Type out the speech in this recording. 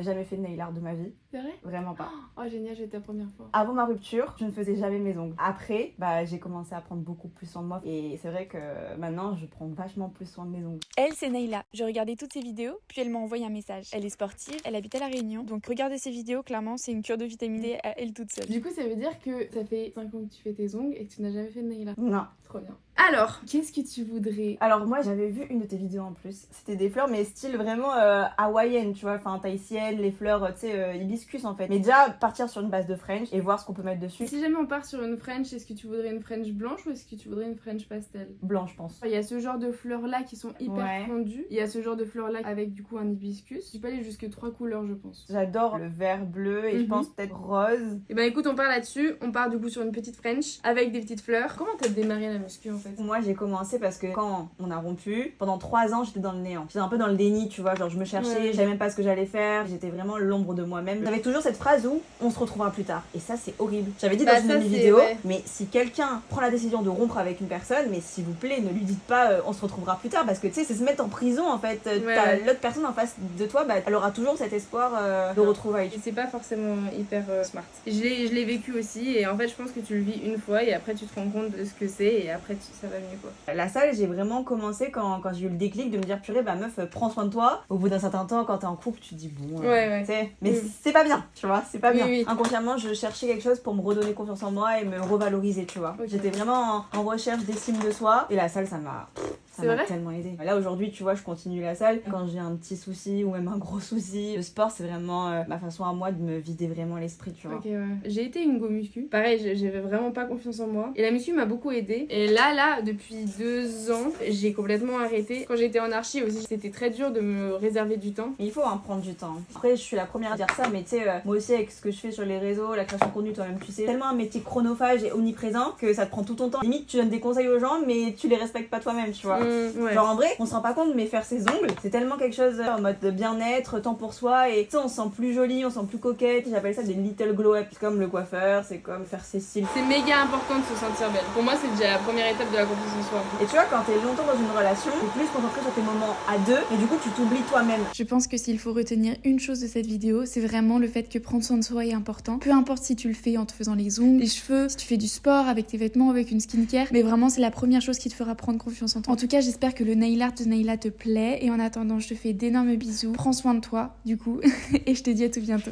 n'ai jamais fait de nail art de ma vie. C'est vrai? Vraiment pas. Oh génial, j'ai été la première fois. Avant ma rupture, je ne faisais jamais mes ongles. Après, j'ai commencé à prendre beaucoup plus soin de moi. Et c'est vrai que maintenant, je prends vachement plus soin de mes ongles. Elle, c'est Nayla. Je regardais toutes ses vidéos, puis elle m'a envoyé un message. Elle est sportive, elle habite à La Réunion, donc regarder ses vidéos, clairement, c'est une cure de vitamine D à elle toute seule. Du coup, ça veut dire que ça fait 5 ans que tu fais tes ongles et que tu n'as jamais fait de nail art. Non. Trop bien. Alors, qu'est-ce que tu voudrais? Alors moi j'avais vu une de tes vidéos en plus, c'était des fleurs mais style vraiment hawaïenne, tu vois, enfin tahitienne, les fleurs, tu sais, hibiscus en fait. Mais déjà partir sur une base de French et voir ce qu'on peut mettre dessus. Si jamais on part sur une French, est-ce que tu voudrais une French blanche ou est-ce que tu voudrais une French pastel? Blanche je pense. Il y a ce genre de fleurs là qui sont hyper fondues, il y a ce genre de fleurs là avec du coup un hibiscus. Tu peux aller jusque 3 couleurs je pense. J'adore le vert bleu et je pense peut-être rose. Et ben écoute, on part là-dessus, on part du coup sur une petite French avec des petites fleurs. Comment t'as démarré la muscu en fait? Moi j'ai commencé parce que quand on a rompu, pendant 3 ans j'étais dans le néant. J'étais un peu dans le déni, tu vois, genre je me cherchais, je savais même pas ce que j'allais faire, j'étais vraiment l'ombre de moi-même. J'avais toujours cette phrase où on se retrouvera plus tard. Et ça c'est horrible. J'avais dit dans une de mes vidéos, mais si quelqu'un prend la décision de rompre avec une personne, mais s'il vous plaît ne lui dites pas on se retrouvera plus tard, parce que tu sais c'est se mettre en prison en fait. T'as l'autre personne en face de toi, elle aura toujours cet espoir de retrouvailles. Et c'est pas forcément hyper smart. Je l'ai vécu aussi et en fait je pense que tu le vis une fois et après tu te rends compte de ce que c'est et après ça va mieux quoi. La salle j'ai vraiment commencé quand j'ai eu le déclic de me dire purée meuf prends soin de toi. Au bout d'un certain temps quand t'es en couple tu te dis bon tu sais, mais c'est pas bien, tu vois, c'est pas bien. Inconsciemment je cherchais quelque chose pour me redonner confiance en moi et me revaloriser, tu vois. J'étais vraiment en recherche d'estime de soi et la salle ça m'a tellement aidé. Là aujourd'hui tu vois je continue la salle quand j'ai un petit souci ou même un gros souci. Le sport c'est vraiment ma façon à moi de me vider vraiment l'esprit, tu vois. Ok ouais. J'ai été une go muscu. Pareil j'avais vraiment pas confiance en moi et la muscu m'a beaucoup aidée. Et là depuis 2 ans j'ai complètement arrêté. Quand j'étais en archi aussi c'était très dur de me réserver du temps. Mais il faut prendre du temps. Après je suis la première à dire ça mais tu sais moi aussi avec ce que je fais sur les réseaux, la création de contenu toi-même tu sais, tellement un métier chronophage et omniprésent que ça te prend tout ton temps. Limite tu donnes des conseils aux gens mais tu les respectes pas toi-même, tu vois. Genre en vrai on se rend pas compte mais faire ses ongles c'est tellement quelque chose en mode bien-être, temps pour soi et tu sais on se sent plus jolie, on se sent plus coquette. J'appelle ça des little glow up. C'est comme le coiffeur, c'est comme faire ses cils. C'est méga important de se sentir belle. Pour moi c'est déjà la première étape de la confiance en soi. Et tu vois quand t'es longtemps dans une relation t'es plus concentré sur tes moments à deux et du coup tu t'oublies toi-même. Je pense que s'il faut retenir une chose de cette vidéo, c'est vraiment le fait que prendre soin de soi est important. Peu importe si tu le fais en te faisant les ongles, les cheveux, si tu fais du sport, avec tes vêtements, avec une skincare, mais vraiment c'est la première chose qui te fera prendre confiance en toi. En tout cas j'espère que le nail art de Nayla te plaît et en attendant je te fais d'énormes bisous, prends soin de toi du coup et je te dis à tout bientôt.